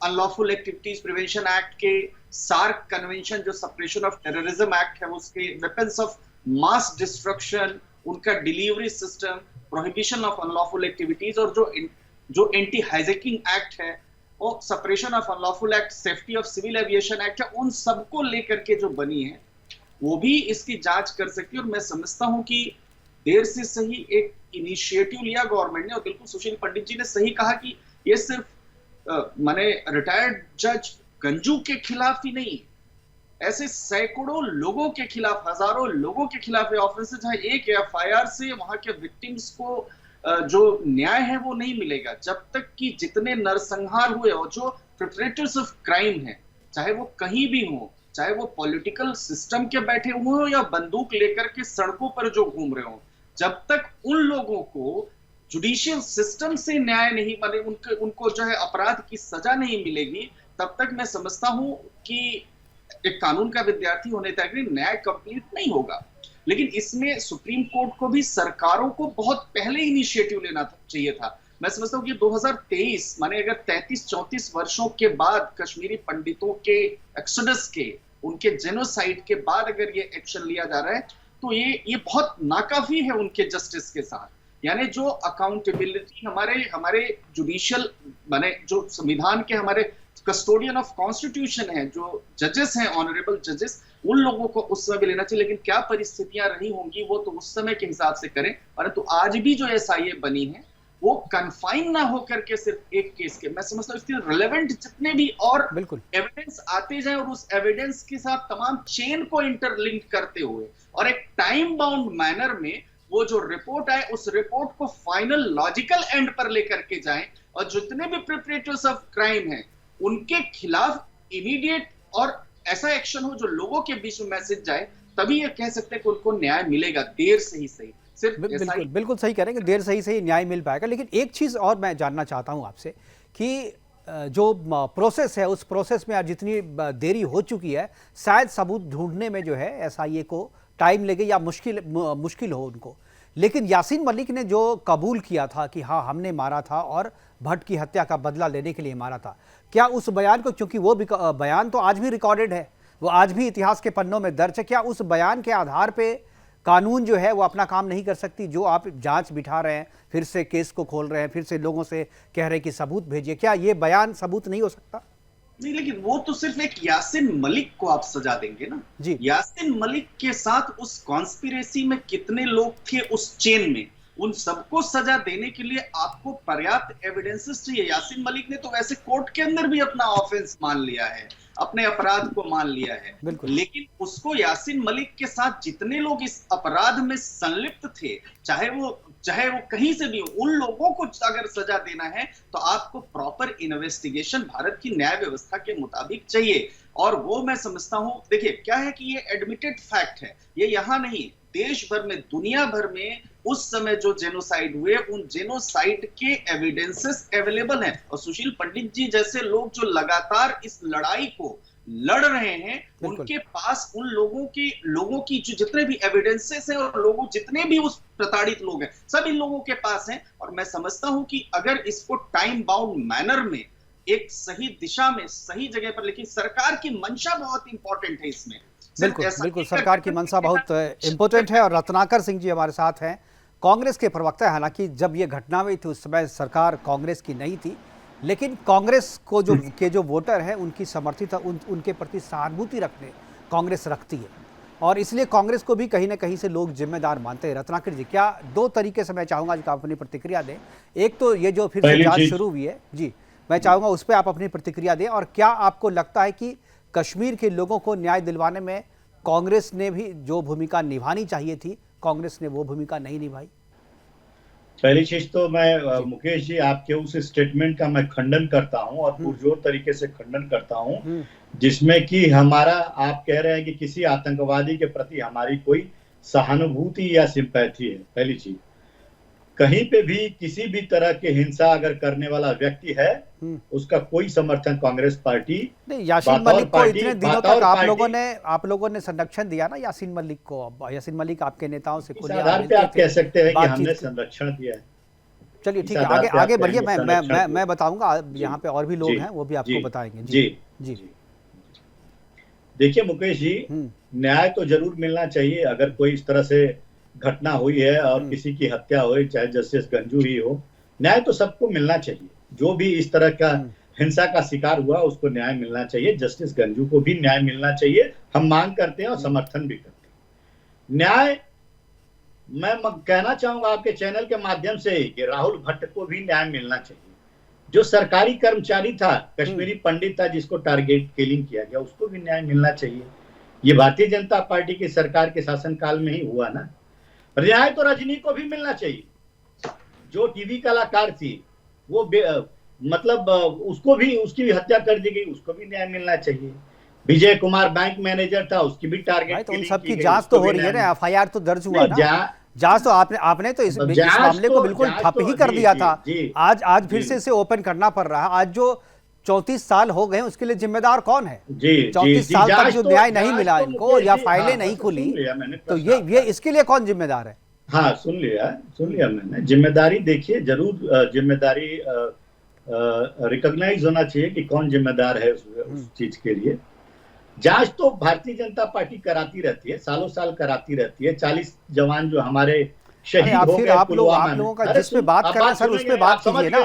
अनलॉफुल एक्टिविटीज प्रिवेंशन एक्ट के, सार्क कन्वेंशन जो सप्रेशन ऑफ टेररिज्म एक्ट है उसके, वेपन्स ऑफ मास डिस्ट्रक्शन, उनका delivery system, prohibition of unlawful activities, और जो एंटी हाइजैकिंग एक्ट है, और suppression of unlawful act, safety of civil aviation act है, उन सबको लेकर के जो बनी है वो भी इसकी जांच कर सकती है। और मैं समझता हूं कि देर से सही एक इनिशिएटिव लिया गवर्नमेंट ने, और बिल्कुल सुशील पंडित जी ने सही कहा कि ये सिर्फ माने रिटायर्ड जज गंजू के खिलाफ ही नहीं, ऐसे सैकड़ों लोगों के खिलाफ, हजारों लोगों के खिलाफ ऑफेंस है, जहां एक एफआईआर से वहां के विक्टिम्स को जो न्याय है वो नहीं मिलेगा, जब तक कि जितने नरसंहार हुए और जो परपेट्रेटर्स ऑफ क्राइम है, चाहे वो कहीं भी हो, चाहे वो पॉलिटिकल सिस्टम के बैठे हुए हो या बंदूक लेकर के सड़कों पर जो घूम रहे हो, जब तक उन लोगों को जुडिशियल सिस्टम से न्याय नहीं मिले, उनको जो है अपराध की सजा नहीं मिलेगी, तब तक मैं समझता हूं कि एक कानून का विद्यार्थी होने तक न्याय कंप्लीट नहीं होगा। लेकिन इसमें सुप्रीम कोर्ट को भी सरकारों को बहुत पहले इनिशिएटिव लेना चाहिए था। मैं समझता हूँ कि 2023 माने अगर 33-34 वर्षों के बाद कश्मीरी पंडितों के एक्सोडस के, उनके जेनोसाइड के बाद अगर ये एक्शन लिया जा रहा है तो ये बहुत नाकाफी है उनके जस्टिस के साथ। यानी जो अकाउंटेबिलिटी हमारे जुडिशियल माने जो संविधान के हमारे कस्टोडियन ऑफ कॉन्स्टिट्यूशन है, जो जजेस हैं, ऑनरेबल जजेस, उन लोगों को उस समय भी लेना चाहिए। लेकिन क्या परिस्थितियां रही होंगी वो तो उस समय के हिसाब से करें, परंतु आज भी जो एसआईए बनी है वो कन्फाइन ना होकर के सिर्फ एक केस के, मैं समझता हूँ इसके रिलेवेंट जितने भी और एविडेंस आते जाए और उस एविडेंस के साथ तमाम चेन को इंटरलिंक करते हुए और एक टाइम बाउंड मैनर में वो जो रिपोर्ट आए उस रिपोर्ट को फाइनल लॉजिकल एंड पर लेकर के जाएं और जितने भी प्रिपरेटर्स ऑफ क्राइम हैं उनके खिलाफ इमीडिएट और ऐसा एक्शन हो जो लोगों के बीच में मैसेज जाए, तभी ये कह सकते हैं कि उनको न्याय मिलेगा, देर से ही सही। बिल्कुल सही कह रहे हैं कि देर सही से न्याय मिल पाएगा। लेकिन एक चीज़ और मैं जानना चाहता हूं आपसे कि जो प्रोसेस है उस प्रोसेस में आज जितनी देरी हो चुकी है, शायद सबूत ढूंढने में जो है एसआईए को टाइम लगे या मुश्किल हो उनको। लेकिन यासीन मलिक ने जो कबूल किया था कि हाँ हमने मारा था और भट्ट की हत्या का बदला लेने के लिए मारा था, क्या उस बयान को, क्योंकि वो बयान तो आज भी रिकॉर्डेड है, वो आज भी इतिहास के पन्नों में दर्ज है, क्या उस बयान के आधार पे कानून जो है वो अपना काम नहीं कर सकती? जो आप जांच बिठा रहे हैं, फिर से केस को खोल रहे हैं, फिर से लोगों से कह रहे हैं कि सबूत भेजिए, क्या ये बयान सबूत नहीं हो सकता? नहीं, लेकिन वो तो सिर्फ एक यासीन मलिक को आप सजा देंगे ना जी। यासीन मलिक के साथ उस कॉन्स्पिरेसी में कितने लोग थे उस चेन में, उन सबको सजा देने के लिए आपको पर्याप्त एविडेंसेस चाहिए। यासीन मलिक ने तो वैसे कोर्ट के अंदर भी अपना ऑफेंस मान लिया है, अपने अपराध को मान लिया है, लेकिन उसको यासीन मलिक के साथ जितने लोग इस अपराध में संलिप्त थे, चाहे वो कहीं से भी हो, उन लोगों को अगर सजा देना है तो आपको प्रॉपर इन्वेस्टिगेशन भारत की न्याय व्यवस्था के मुताबिक चाहिए। और वो मैं समझता हूं, देखिए क्या है कि ये एडमिटेड फैक्ट है, ये यहां नहीं, देश भर में, दुनिया भर में उस समय जो जेनोसाइड हुए उन जेनोसाइड के एविडेंसेस अवेलेबल हैं। और सुशील पंडित जी जैसे लोग जो लगातार इस लड़ाई को लड़ रहे हैं, उनके पास उन लोगों की जो जितने भी एविडेंसेस हैं और लोगों जितने भी उस प्रताड़ित लोग हैं, सब इन लोगों के पास हैं। और मैं समझता हूं कि अगर इसको टाइम बाउंड मैनर में एक सही दिशा में सही जगह पर, लेकिन सरकार की मंशा बहुत इंपॉर्टेंट है इसमें। बिल्कुल सरकार की मंशा बहुत इंपॉर्टेंट है। और रत्नाकर सिंह जी हमारे साथ हैं, कांग्रेस के प्रवक्ता है। हालांकि जब ये घटना हुई थी उस समय सरकार कांग्रेस की नहीं थी, लेकिन कांग्रेस को जो वोटर हैं उनकी समर्थित उनके प्रति सहानुभूति रखने कांग्रेस रखती है, और इसलिए कांग्रेस को भी कहीं ना कहीं से लोग जिम्मेदार मानते हैं। रत्नाकर जी, क्या दो तरीके से मैं चाहूँगा कि आप अपनी प्रतिक्रिया दें। एक तो ये जो फिर से जांच शुरू हुई है जी, मैं चाहूँगा उस पर आप अपनी प्रतिक्रिया दें। और क्या आपको लगता है कि कश्मीर के लोगों को न्याय दिलवाने में कांग्रेस ने भी जो भूमिका निभानी चाहिए थी, कांग्रेस ने वो भूमिका नहीं निभाई? पहली चीज तो मैं मुकेश जी आपके उस स्टेटमेंट का मैं खंडन करता हूं और पुरजोर तरीके से खंडन करता हूं, जिसमें कि हमारा, आप कह रहे हैं कि किसी आतंकवादी के प्रति हमारी कोई सहानुभूति या सिंपैथी है। पहली चीज, कहीं पे भी किसी भी तरह के हिंसा अगर करने वाला व्यक्ति है उसका कोई समर्थन कांग्रेस पार्टी नहीं। यासीन मलिक को इतने दिनों तक आप लोगों ने संरक्षण दिया ना यासीन मलिक को। यासीन मलिक आपके नेताओं से इस आधार पे आप कह सकते हैं कि हमने संरक्षण दिया है। चलिए ठीक है, आगे बढ़िए। मैं बताऊंगा, यहाँ पे और भी लोग हैं, वो भी आपको बताएंगे। जी देखिए मुकेश जी, न्याय तो जरूर मिलना चाहिए। अगर कोई इस तरह से घटना हुई है और किसी की हत्या हुई, चाहे जस्टिस गंजू ही हो, न्याय तो सबको मिलना चाहिए। जो भी इस तरह का हिंसा का शिकार हुआ उसको न्याय मिलना चाहिए। जस्टिस गंजू को भी न्याय मिलना चाहिए, हम मांग करते हैं और समर्थन भी करते हैं। न्याय, मैं कहना चाहूंगा आपके चैनल के माध्यम से कि राहुल भट्ट को भी न्याय मिलना चाहिए। जो सरकारी कर्मचारी था, कश्मीरी पंडित था जिसको टारगेट किलिंग किया गया, उसको भी न्याय मिलना चाहिए। ये भारतीय जनता पार्टी की सरकार के शासनकाल में ही हुआ ना। न्याय तो रजनी को भी मिलना चाहिए, जो टीवी कलाकार थी, वो मतलब उसको भी, उसकी भी हत्या कर दी गई, उसको भी न्याय मिलना चाहिए। विजय कुमार बैंक मैनेजर था, उसकी भी आज तो उन सबकी जांच तो हो रही है ना, एफआईआर तो दर्ज हुआ ना। जांच तो आपने तो इस मामले को बिल्कुल ठप ही कर दिया था। आज फिर से इसे ओपन करना पड़ रहा है। आज जो 34 साल हो गए उसके लिए जिम्मेदार कौन है? 34 साल तक जो न्याय नहीं मिला इनको या फाइलें नहीं खुली, तो ये इसके लिए कौन जिम्मेदार है? हाँ, सुन लिया मैंने। जिम्मेदारी देखिए, जरूर जिम्मेदारी रिकॉग्नाइज होना चाहिए कि कौन जिम्मेदार है उस चीज के लिए। जांच तो भारतीय जनता पार्टी कराती रहती है, सालों साल कराती रहती है। 40 जवान जो हमारे शहीद हो गए आप पुलवामा में। लोगों का जिस पे बात कर रहे हैं सर उस पे बात कीजिए ना।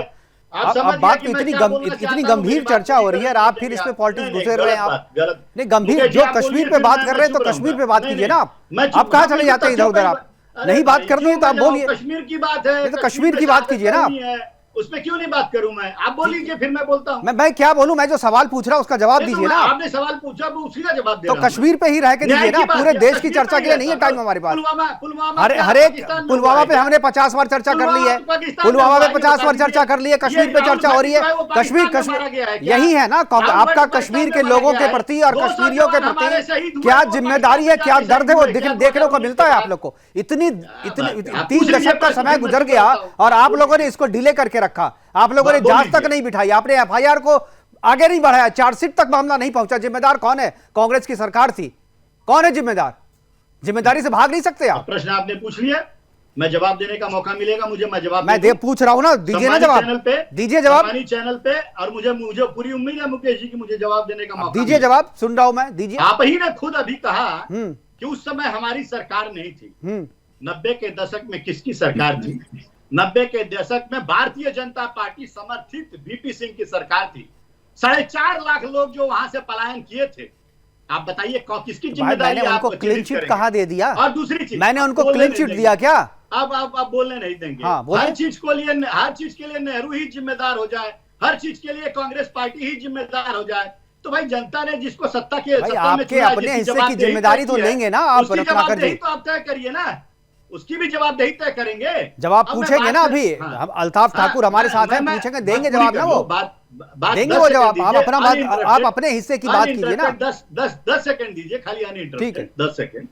अब बात इतनी गंभीर चर्चा हो रही है और आप फिर इस पे पॉलिटिक्स घुसे रहे हैं। आप नहीं, गंभीर जो कश्मीर पे बात कर रहे हैं तो कश्मीर पे बात कीजिए ना। आप कहाँ चले जाते हैं इधर उधर? आप नहीं बात करनी है तो आप बोलिए। कश्मीर की बात है तो कश्मीर की बात कीजिए ना। उसमें क्यों नहीं बात करूं मैं? आप बोल लीजिए, फिर मैं बोलता हूं। मैं क्या बोलूं? मैं जो सवाल पूछ रहा हूं उसका जवाब दीजिए ना। आपने सवाल पूछा, वो उसी का जवाब दे तो रहा हूं। कश्मीर पे ही रह के दीजिए ना। पूरे देश की चर्चा के लिए नहीं है टाइम हमारे पास। हर एक पुलवामा पे हमने 50 बार चर्चा कर ली है। पुलवामा पे 50 बार चर्चा कर ली है। कश्मीर पे चर्चा हो रही है। कश्मीर यही है ना आपका कश्मीर के लोगों के प्रति और कश्मीरियों के प्रति क्या जिम्मेदारी है, क्या दर्द है, वो देखने को मिलता है आप लोग को। इतनी 3 दशक का समय गुजर गया और आप लोगों ने इसको डिले करके रखा। आप लोगों ने जांच तक नहीं बिठाई, आपने एफआईआर को आगे नहीं बढ़ाया, चार्जशीट तक मामला नहीं पहुंचा। जिम्मेदार कौन है? कांग्रेस की सरकार थी। कौन है जिम्मेदार? जिम्मेदारी से भाग नहीं सकते आप। प्रश्न आपने पूछ लिया, मैं जवाब देने का मौका मिलेगा मुझे, मैं जवाब पूछ रहा हूं ना, दीजिए ना जवाब। दीजिए जवाब चैनल पे। और मुझे पूरी उम्मीद है मुकेश जी की मुझे जवाब देने का मौका दीजिए। जवाब सुन रहा हूं मैं, दीजिए। आप ही ने खुद अभी कहा कि उस समय हमारी सरकार नहीं थी। 90 के दशक में किसकी सरकार थी? 90 के दशक में भारतीय जनता पार्टी समर्थित वीपी सिंह की सरकार थी। 4.5 लाख लोग जो वहां से पलायन किए थे। आप बताइए किसकी जिम्मेदारी? मैंने उनको क्लीन चिट कहाँ दे दिया? और दूसरी चीज, मैंने उनको क्लीन चिट दिया क्या? अब आप बोलने नहीं देंगे। हर चीज के लिए नेहरू ही जिम्मेदार हो जाए, हर चीज के लिए कांग्रेस पार्टी ही जिम्मेदार हो जाए। तो भाई जनता ने जिसको सत्ता आपके अपने हिस्से की जिम्मेदारी तो लेंगे ना आप, रत्नाकर जी। तो आप तय करिए ना, उसकी भी जवाबदेही तय करेंगे। जवाब पूछेंगे ना अभी। अल्ताफ ठाकुर हमारे साथ हैं, पूछेंगे, देंगे जवाब ना। वो देंगे वो जवाब। आप अपना बात, आप अपने हिस्से की बात कीजिए ना। 10 सेकंड दीजिए खाली, अनइंटरप्टेड 10 सेकंड।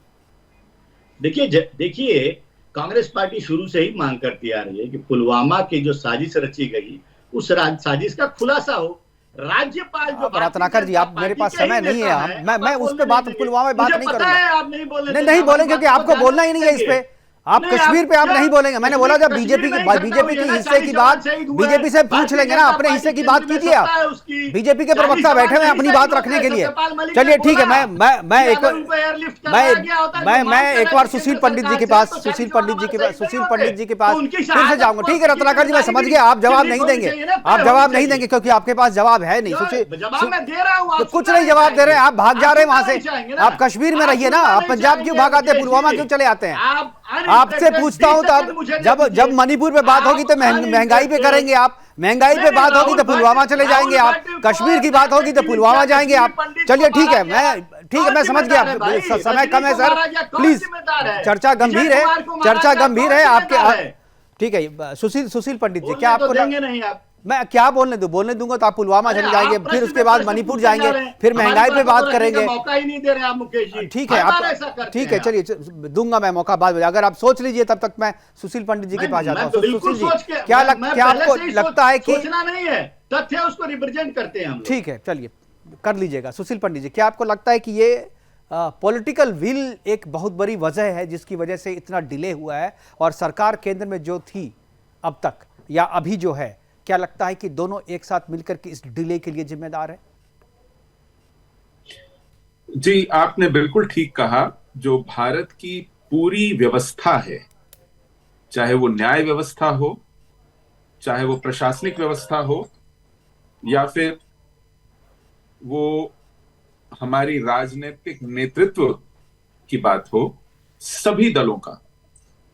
देखिए कांग्रेस पार्टी शुरू से ही मांग करती आ रही है कि पुलवामा की जो साजिश रची गई उस साजिश का खुलासा हो। राज्यपाल जो रत्नाकर जी, आप मेरे पास समय नहीं है। मैं उस पे बात, पुलवामा में बात नहीं करूंगा। आप नहीं बोलेंगे, नहीं बोलेंगे क्योंकि आपको बोलना ही नहीं है इस पे। आप कश्मीर पे आप नहीं बोलेंगे। मैंने बोला जब बीजेपी की हिस्से की बात बीजेपी से पूछ लेंगे ना, अपने हिस्से की बात कीजिए आप। बीजेपी के प्रवक्ता बैठे हुए अपनी बात रखने के लिए। चलिए ठीक है, मैं एक बार सुशील पंडित जी के पास फिर से जाऊंगा। ठीक है रत्नाकर जी, मैं समझ गया। आप जवाब नहीं देंगे, क्योंकि आपके पास जवाब है नहीं। कुछ नहीं जवाब दे रहे, आप भाग जा रहे हैं वहां से। आप कश्मीर में रहिए ना, आप पंजाब क्यों भाग आते हैं, पुलवामा क्यों चले आते हैं? आपसे पूछता हूं तब जब मणिपुर पे बात होगी तो महंगाई पे करेंगे आप, महंगाई पे बात होगी तो पुलवामा चले जाएंगे आप, कश्मीर की बात होगी तो पुलवामा जाएंगे आप। चलिए ठीक है, मैं समझ गया। समय कम है सर, प्लीज। चर्चा गंभीर है आपके। ठीक है सुशील पंडित जी, क्या आपको देंगे नहीं आप? मैं क्या बोलने दूंगा तो आप पुलवामा चले जाएंगे, फिर उसके बाद मणिपुर जाएंगे, फिर महंगाई पे बात करेंगे। मौका ही नहीं दे रहे आप मुकेश जी। ठीक है आप, ठीक है चलिए दूंगा मैं मौका बाद में। अगर आप सोच लीजिए तब तक मैं सुशील पंडित जी के पास जाता हूँ। सुशील जी, क्या आपको लगता है कि सोचना नहीं है, तथ्य उसको रिप्रेजेंट करते हैं हम। ठीक है चलिए कर लीजिएगा। सुशील पंडित जी, क्या आपको लगता है कि ये पॉलिटिकल विल एक बहुत बड़ी वजह है जिसकी वजह से इतना डिले हुआ है, और सरकार केंद्र में जो थी अब तक या अभी जो है, क्या लगता है कि दोनों एक साथ मिलकर के इस डिले के लिए जिम्मेदार है? जी आपने बिल्कुल ठीक कहा। जो भारत की पूरी व्यवस्था है, चाहे वो न्याय व्यवस्था हो, चाहे वो प्रशासनिक व्यवस्था हो, या फिर वो हमारी राजनीतिक नेतृत्व की बात हो, सभी दलों का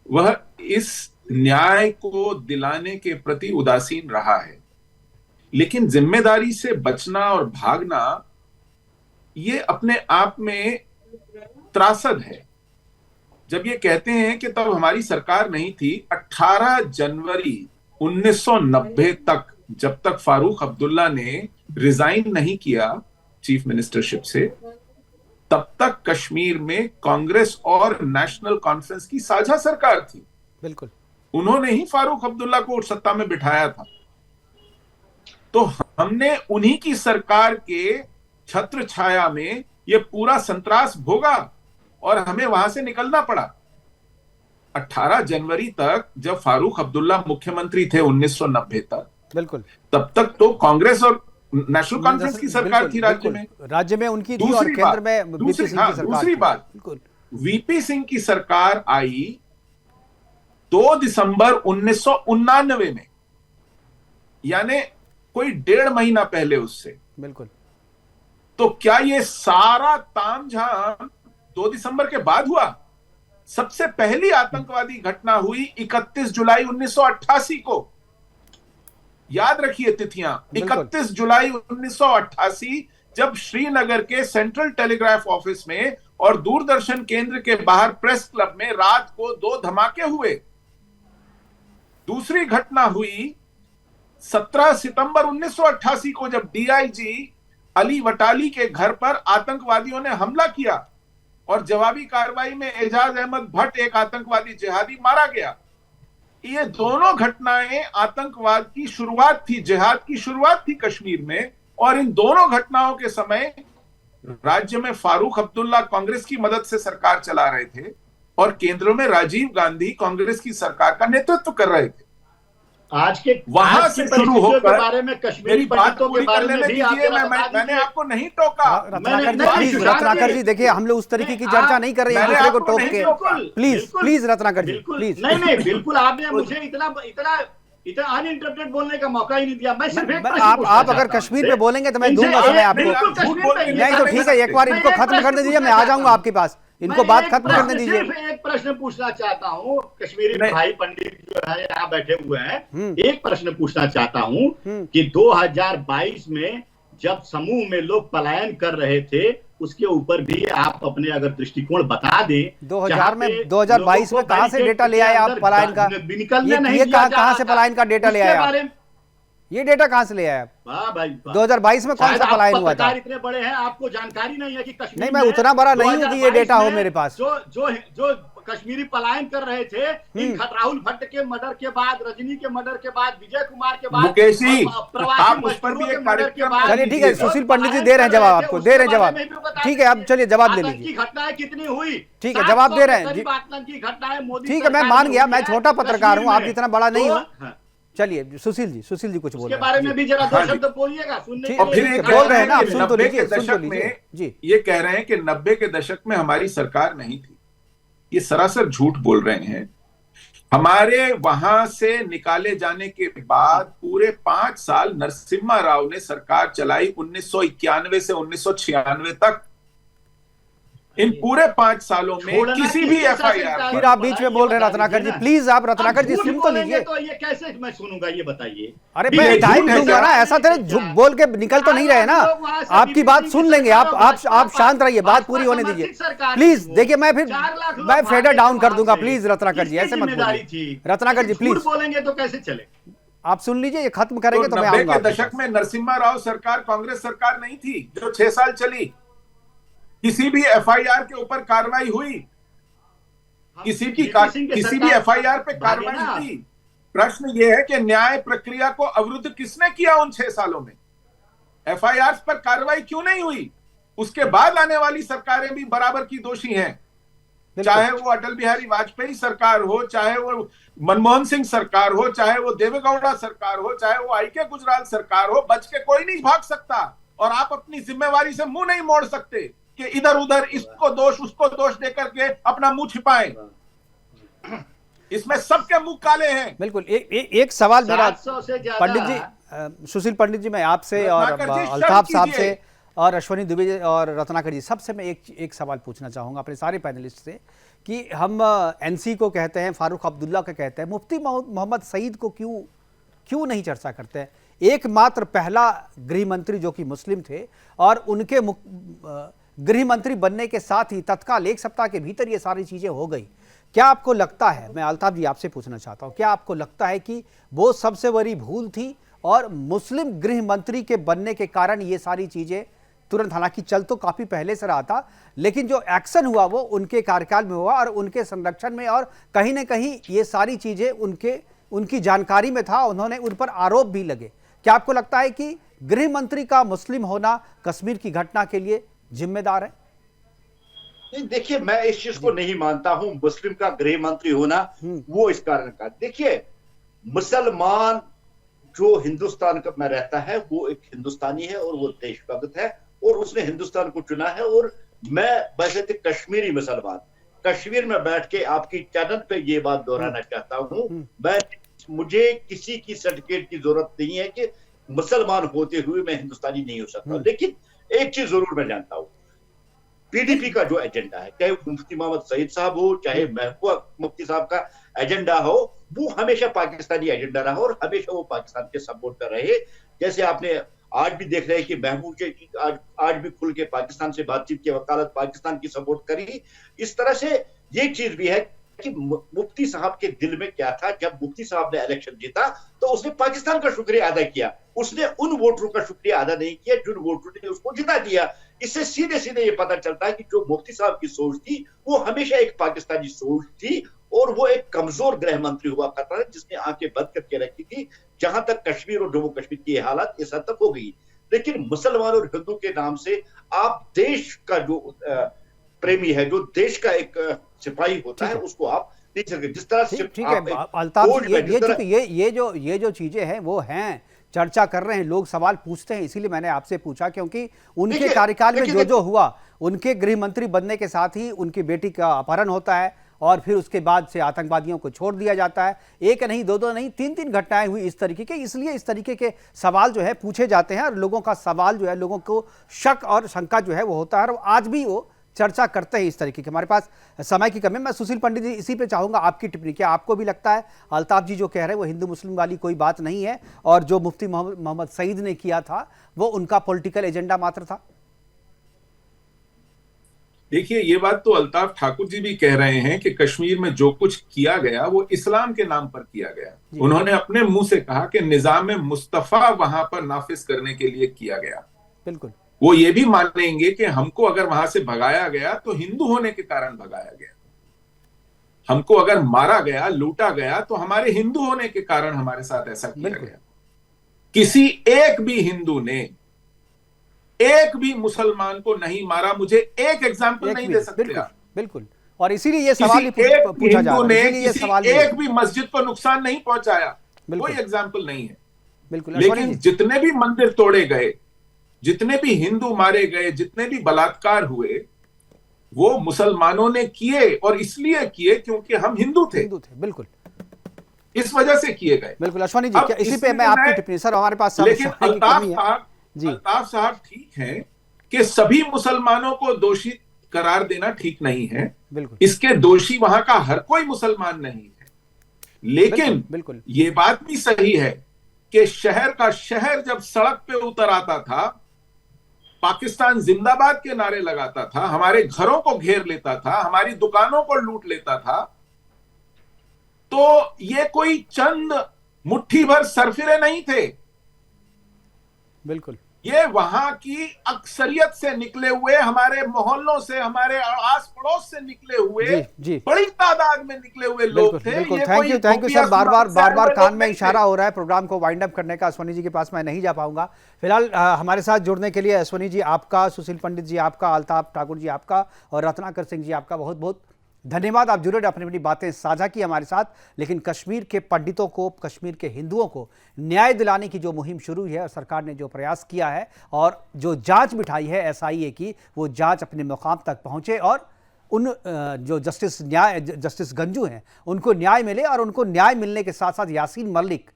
वह इस न्याय को दिलाने के प्रति उदासीन रहा है। लेकिन जिम्मेदारी से बचना और भागना ये अपने आप में त्रासद है। जब ये कहते हैं कि तब हमारी सरकार नहीं थी, 18 जनवरी 1990 तक, जब तक फारूक अब्दुल्ला ने रिजाइन नहीं किया चीफ मिनिस्टरशिप से, तब तक कश्मीर में कांग्रेस और नेशनल कॉन्फ्रेंस की साझा सरकार थी। बिल्कुल, उन्होंने ही फारूक अब्दुल्ला को सत्ता में बिठाया था। तो हमने उन्हीं की सरकार के छत्र छाया में ये पूरा संत्रास भोगा और हमें वहां से निकलना पड़ा। 18 जनवरी तक जब फारूक अब्दुल्ला मुख्यमंत्री थे 1990 तक, बिल्कुल, तब तक तो कांग्रेस और नेशनल कॉन्फ्रेंस की सरकार थी राज्य में। राज्य में उनकी थी और केंद्र में वीपी सिंह की सरकार। दूसरी बात, बिल्कुल, वीपी सिंह की सरकार आई 2 दिसंबर 1999 में, यानी कोई 1.5 महीना पहले उससे। बिल्कुल, तो क्या ये सारा तामझाम 2 दिसंबर के बाद हुआ? सबसे पहली आतंकवादी घटना हुई 31 जुलाई 1988 को। याद रखिए तिथियां, 31 जुलाई 1988, जब श्रीनगर के सेंट्रल टेलीग्राफ ऑफिस में और दूरदर्शन केंद्र के बाहर प्रेस क्लब में रात को 2 धमाके हुए। दूसरी घटना हुई 17 सितंबर 1988 को, जब डीआईजी अली वटाली के घर पर आतंकवादियों ने हमला किया और जवाबी कार्रवाई में एजाज अहमद भट्ट, एक आतंकवादी जिहादी, मारा गया। ये दोनों घटनाएं आतंकवाद की शुरुआत थी, जिहाद की शुरुआत थी कश्मीर में। और इन दोनों घटनाओं के समय राज्य में फारूक अब्दुल्ला कांग्रेस की मदद से सरकार चला रहे थे और केंद्र में राजीव गांधी कांग्रेस की सरकार का नेतृत्व कर रहे थे। आज के वहां से शुरू होकर के बारे में, कश्मीरी पंडितों के बारे में भी मैंने आपको नहीं टोका। रत्नाकर जी देखिए, हम लोग उस तरीके की चर्चा नहीं कर रहे हैं दूसरे को टोक के। Please Ratnakar ji, please. नहीं बिल्कुल, आपने मुझे इतना अनइंटरप्टेड बोलने का मौका ही नहीं दिया। मैं सिर्फ एक आप अगर कश्मीर पे बोलेंगे तो मैं दूंगा समय आपको। नहीं तो ठीक है, एक बार इनको खत्म करने दीजिए, मैं आ जाऊंगा आपके पास। इनको बात खत्म करने दीजिए। एक प्रश्न पूछना चाहता हूँ, कश्मीरी भाई पंडित जो है यहाँ बैठे हुए हैं, एक प्रश्न पूछना चाहता हूँ कि 2022 में जब समूह में लोग पलायन कर रहे थे, उसके ऊपर भी आप अपने अगर दृष्टिकोण बता दें। 2022 में कहां से डेटा ले आए आप पलायन का? ये कहां से पलायन का डेटा ले आए आप? ये डेटा कहां से ले आए आप? वाह भाई, 2022 में कौन सा पलायन हुआ था? इतने बड़े हैं, आपको जानकारी नहीं है कि कश्मीर नहीं, मैं उतना बड़ा नहीं हूं कि ये डेटा हो मेरे पास। जो कश्मीरी पलायन कर रहे थे, इन राहुल भट्ट के मर्डर के बाद, रजनी के मर्डर के बाद, विजय कुमार के बाद, मुकेश जी, आप उस पर भी एक कार्यक्रम। चलिए ठीक है, सुशील पंडित जी दे रहे हैं जवाब, आपको दे रहे हैं जवाब। ठीक है, अब चलिए जवाब ले लीजिए। घटनाएं कितनी हुई? ठीक है, जवाब दे रहे हैं। की घटनाएं मोदी, ठीक है, मैं मान गया, मैं छोटा पत्रकार हूँ, आप जितना बड़ा नहीं हो। चलिए सुशील जी कुछ बोल रहे हैं। बारे में भी जरा 2 शब्द बोलिएगा, सुनने और फिर बोल रहे हैं ना, आप सुन तो लीजिए, दशक में जी ये कह रहे हैं कि 90 के दशक में हमारी सरकार नहीं थी। ये सरासर झूठ बोल रहे हैं। हमारे वहां से निकाले जाने के बाद पूरे 5 साल नरसिम्हा राव ने सरकार चलाई, 1991 से 1996 तक। इन पूरे 5 सालों में किसी भी एफआईआर। फिर आप बीच में बोल रहे हैं रत्नाकर जी, प्लीज आप रत्नाकर जी सुन तो लीजिए। तो ये कैसे मैं सुनूंगा, ये बताइए। अरे मैं टाइम दूंगा ना, ऐसा तेरे झूठ बोल के निकल तो नहीं रहे ना। आपकी बात सुन लेंगे, आप शांत रहिए, बात पूरी होने दीजिए प्लीज। देखिए मैं फेडर डाउन कर दूंगा, प्लीज रत्नाकर जी ऐसे मत बोलिए। रत्नाकर जी प्लीज बोलेंगे तो कैसे चले, आप सुन लीजिए, ये खत्म करेंगे तो मैं आऊंगा। 90 के दशक में नरसिम्हा राव सरकार कांग्रेस सरकार नहीं थी जो 6 साल चली। किसी भी एफआईआर के ऊपर कार्रवाई हुई? किसी भी एफआईआर पे कार्रवाई हुई? प्रश्न यह है कि न्याय प्रक्रिया को अवरुद्ध किसने किया उन 6 सालों में? एफआईआर पर कार्रवाई क्यों नहीं हुई? उसके बाद आने वाली सरकारें भी बराबर की दोषी हैं, चाहे वो अटल बिहारी वाजपेयी सरकार हो, चाहे वो मनमोहन सिंह सरकार हो, चाहे वो देवेगौड़ा सरकार हो, चाहे वो आईके गुजराल सरकार हो। बच के कोई नहीं भाग सकता और आप अपनी जिम्मेवारी से मुंह नहीं मोड़ सकते कि इधर उधर इसको दोष उसको दोष देकर के अपना मुंह छिपाएं। इसमें सबके मुंह काले हैं। बिल्कुल। एक सवाल मेरा पंडित जी, सुशील पंडित जी, मैं आपसे और अल्ताफ साहब से और अश्वनी दुबे और रत्नाकर जी सबसे मैं एक सवाल पूछना चाहूंगा अपने सारे पैनलिस्ट से कि हम एनसी को कहते हैं, फारूक अब्दुल्ला को कहते हैं, मुफ्ती मोहम्मद सईद को क्यों नहीं चर्चा करते हैं? एकमात्र पहला गृह मंत्री जो कि मुस्लिम थे और उनके गृह मंत्री बनने के साथ ही तत्काल 1 सप्ताह के भीतर ये सारी चीजें हो गई। क्या आपको लगता है, मैं अल्ताफ जी आपसे पूछना चाहता हूं, क्या आपको लगता है कि वो सबसे बड़ी भूल थी और मुस्लिम गृह मंत्री के बनने के कारण ये सारी चीजें तुरंत, हालांकि चल तो काफी पहले से रहा था, लेकिन जो एक्शन हुआ वो उनके कार्यकाल में हुआ और उनके संरक्षण में, और कहीं ना कहीं ये सारी चीजें उनकी जानकारी में था, उन्होंने उन पर आरोप भी लगे। क्या आपको लगता है कि गृह मंत्री का मुस्लिम होना कश्मीर की घटना के लिए जिम्मेदार है? नहीं, देखिए, मैं इस चीज को नहीं मानता हूं मुस्लिम का गृह मंत्री होना वो इस कारण का। देखिए, मुसलमान जो हिंदुस्तान में रहता है वो एक हिंदुस्तानी है और वो देशभक्त है और उसने हिंदुस्तान को चुना है। और मैं वैसे तो कश्मीरी मुसलमान कश्मीर में बैठ के आपकी चैनल पे ये बात दोहराना चाहता हूं, मुझे किसी की सर्टिफिकेट की जरूरत नहीं है कि मुसलमान होते हुए मैं हिंदुस्तानी नहीं हो सकता। लेकिन एक चीज जरूर मैं जानता हूं, पीडीपी का जो एजेंडा है, चाहे मुफ्ती मोहम्मद सईद साहब हो, चाहे महबूबा मुफ्ती साहब का एजेंडा हो, वो हमेशा पाकिस्तानी एजेंडा रहा और हमेशा वो पाकिस्तान के सपोर्ट कर रहे। जैसे आपने आज भी देख रहे हैं कि महबूब के आज भी खुल के पाकिस्तान से बातचीत की वकालत पाकिस्तान की सपोर्ट करी। इस तरह से ये चीज भी है कि मुफ्ती साहब के दिल में क्या था। जब मुफ्ती साहब ने इलेक्शन जीता तो उसने पाकिस्तान का शुक्रिया अदा किया, उसने उन वोटरों का शुक्रिया अदा नहीं किया जिन वोटरों ने उसको जिता दिया। इससे सीधे सीधे ये पता चलता है कि जो मुफ्ती साहब की सोच थी वो हमेशा एक पाकिस्तानी सोच थी और वो एक कमजोर गृह मंत्री हुआ करता है जिसने आंखें बंद करके रखी थी। जहां तक कश्मीर और जम्मू कश्मीर की हालत इस हद तक हो गई, लेकिन मुसलमान और हिंदू के नाम से आप देश का जो प्रेमी है, जो देश का एक सिपाही होता है, उसको आप नहीं सकते। जिस तरह से ठीक है अल्ताफ जी, ये जो चीजें हैं वो हैं, चर्चा कर रहे हैं लोग, सवाल पूछते हैं, इसीलिए मैंने आपसे पूछा क्योंकि उनके कार्यकाल में जो हुआ, उनके गृह मंत्री बनने के साथ ही उनकी बेटी का अपहरण होता है और फिर उसके बाद से आतंकवादियों को छोड़ दिया जाता है। एक नहीं, दो नहीं, तीन घटनाएं हुई इस तरीके के। इसलिए इस तरीके के सवाल जो है पूछे जाते हैं और लोगों का सवाल जो है, लोगों को शक और शंका जो है वो होता है और आज भी वो चर्चा करते हैं इस तरीके के। हमारे पास समय की कमी, मैं सुशील पंडित जी इसी पे चाहूंगा आपकी टिप्पणी। क्या आपको भी लगता है अल्ताफ जी जो कह रहे हैं वो हिंदू मुस्लिम वाली कोई बात नहीं है और जो मुफ्ती मोहम्मद सईद ने किया था वो उनका पॉलिटिकल एजेंडा मात्र था? देखिए, ये बात तो अल्ताफ ठाकुर जी भी कह रहे हैं कि कश्मीर में जो कुछ किया गया वो इस्लाम के नाम पर किया गया। उन्होंने अपने मुंह से कहा कि निजाम मुस्तफा वहां पर नाफिज करने के लिए किया गया। बिल्कुल, वो ये भी मानेंगे कि हमको अगर वहां से भगाया गया तो हिंदू होने के कारण भगाया गया, हमको अगर मारा गया, लूटा गया तो हमारे हिंदू होने के कारण हमारे साथ ऐसा किया गया। किसी एक भी हिंदू ने एक भी मुसलमान को नहीं मारा। मुझे एक एग्जाम्पल नहीं दे सकते। बिल्कुल, और इसीलिए ये सवाल ही पूछा जा रहा है। किसी एक भी मस्जिद को नुकसान नहीं पहुंचाया, कोई एग्जाम्पल नहीं है। बिल्कुल, लेकिन जितने भी मंदिर तोड़े गए, जितने भी हिंदू मारे गए, जितने भी बलात्कार हुए, वो मुसलमानों ने किए और इसलिए किए क्योंकि हम हिंदू थे। बिल्कुल, इस वजह से किए गए। बिल्कुल अश्वनी जी, इसी पे मैं आपकी टिप्पणी, सर हमारे पास लेकिन अल्ताफ साहब ठीक है कि सभी मुसलमानों को दोषी करार देना ठीक नहीं है। बिल्कुल, इसके दोषी वहां का हर कोई मुसलमान नहीं है। लेकिन बिल्कुल, ये बात भी सही है कि शहर का शहर जब सड़क पे उतर आता था, पाकिस्तान जिंदाबाद के नारे लगाता था, हमारे घरों को घेर लेता था, हमारी दुकानों को लूट लेता था, तो ये कोई चंद मुट्ठी भर सरफिरे नहीं थे। बिल्कुल, ये वहां की अक्सरियत से निकले हुए, हमारे मोहल्लों से, हमारे आस पड़ोस से निकले हुए, बड़ी तादाद में निकले हुए लोग थे। Thank you sir. बार बार कान में इशारा हो रहा है प्रोग्राम को वाइंड अप करने का। अश्वनी जी के पास मैं नहीं जा पाऊंगा फिलहाल। हमारे साथ जुड़ने के लिए अश्वनी जी आपका, सुशील पंडित जी आपका, अल्ताफ ठाकुर जी आपका और रत्नाकर सिंह जी आपका बहुत बहुत धन्यवाद। आप जुड़े, अपनी अपनी बातें साझा की हमारे साथ। लेकिन कश्मीर के पंडितों को, कश्मीर के हिंदुओं को न्याय दिलाने की जो मुहिम शुरू हुई है और सरकार ने जो प्रयास किया है और जो जांच बिठाई है एसआईए की, वो जांच अपने मुकाम तक पहुंचे और उन जो जस्टिस गंजू हैं उनको न्याय मिले और उनको न्याय मिलने के साथ साथ यासीन मलिक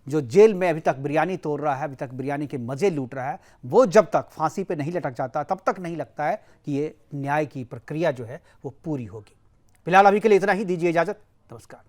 जो जेल में अभी तक बिरयानी तोड़ रहा है, अभी तक बिरयानी के मजे लूट रहा है, वो जब तक फांसी पे नहीं लटक जाता तब तक नहीं लगता है कि ये न्याय की प्रक्रिया जो है वो पूरी होगी। फिलहाल अभी के लिए इतना ही, दीजिए इजाजत, नमस्कार।